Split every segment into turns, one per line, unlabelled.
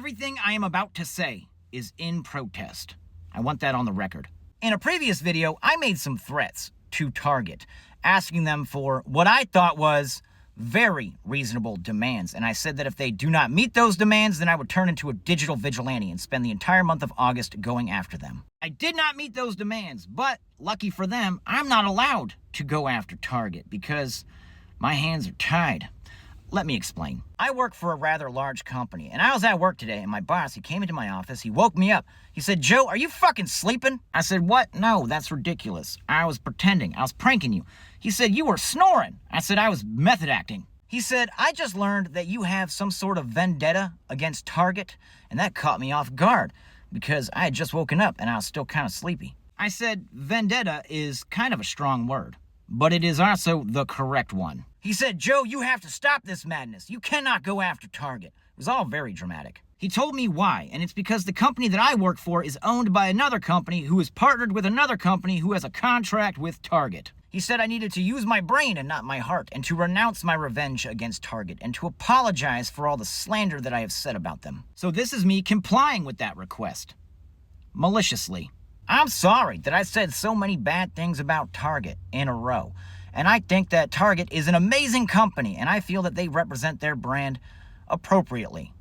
Everything I am about to say is in protest. I want that on the record. In a previous video, I made some threats to Target, asking them for what I thought was very reasonable demands. And I said that if they do not meet those demands, then I would turn into a digital vigilante and spend the entire month of August going after them. I did not meet those demands, but lucky for them, I'm not allowed to go after Target because my hands are tied. Let me explain. I work for a rather large company, and I was at work today, and my boss, he came into my office, he woke me up. He said, "Joe, are you fucking sleeping?" I said, "What? No, that's ridiculous. I was pretending. I was pranking you." He said, "You were snoring." I said, "I was method acting." He said, "I just learned that you have some sort of vendetta against Target," and that caught me off guard because I had just woken up and I was still kind of sleepy. I said, "Vendetta is kind of a strong word, but it is also the correct one." He said, "Joe, you have to stop this madness. You cannot go after Target." It was all very dramatic. He told me why, and it's because the company that I work for is owned by another company who is partnered with another company who has a contract with Target. He said I needed to use my brain and not my heart, and to renounce my revenge against Target, and to apologize for all the slander that I have said about them. So this is me complying with that request. Maliciously. I'm sorry that I said so many bad things about Target in a row. And I think that Target is an amazing company, and I feel that they represent their brand appropriately.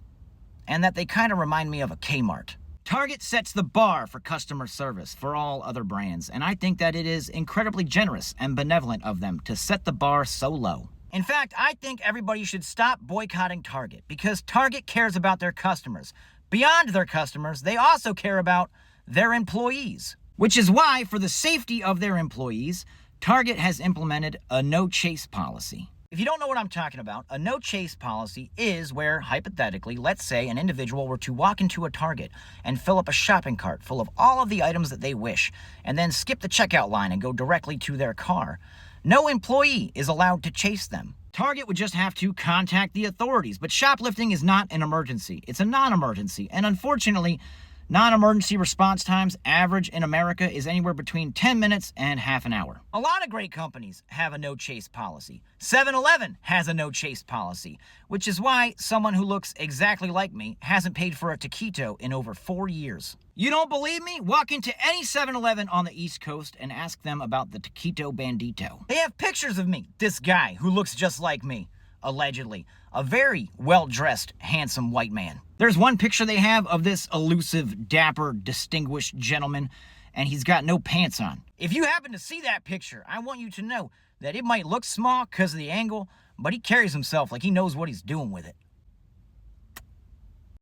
And that they kind of remind me of a Kmart. Target sets the bar for customer service for all other brands, and I think that it is incredibly generous and benevolent of them to set the bar so low. In fact, I think everybody should stop boycotting Target, because Target cares about their customers. Beyond their customers, they also care about their employees. Which is why, for the safety of their employees, Target has implemented a no-chase policy. If you don't know what I'm talking about, a no-chase policy is where, hypothetically, let's say an individual were to walk into a Target and fill up a shopping cart full of all of the items that they wish, and then skip the checkout line and go directly to their car. No employee is allowed to chase them. Target would just have to contact the authorities, but shoplifting is not an emergency. It's a non-emergency, and unfortunately, non-emergency response times average in America is anywhere between 10 minutes and half an hour. A lot of great companies have a no-chase policy. 7-Eleven has a no-chase policy, which is why someone who looks exactly like me hasn't paid for a taquito in over 4 years. You don't believe me? Walk into any 7-Eleven on the East Coast and ask them about the taquito bandito. They have pictures of me, this guy who looks just like me. Allegedly. A very well-dressed, handsome white man. There's one picture they have of this elusive, dapper, distinguished gentleman, and he's got no pants on. If you happen to see that picture, I want you to know that it might look small because of the angle, but he carries himself like he knows what he's doing with it.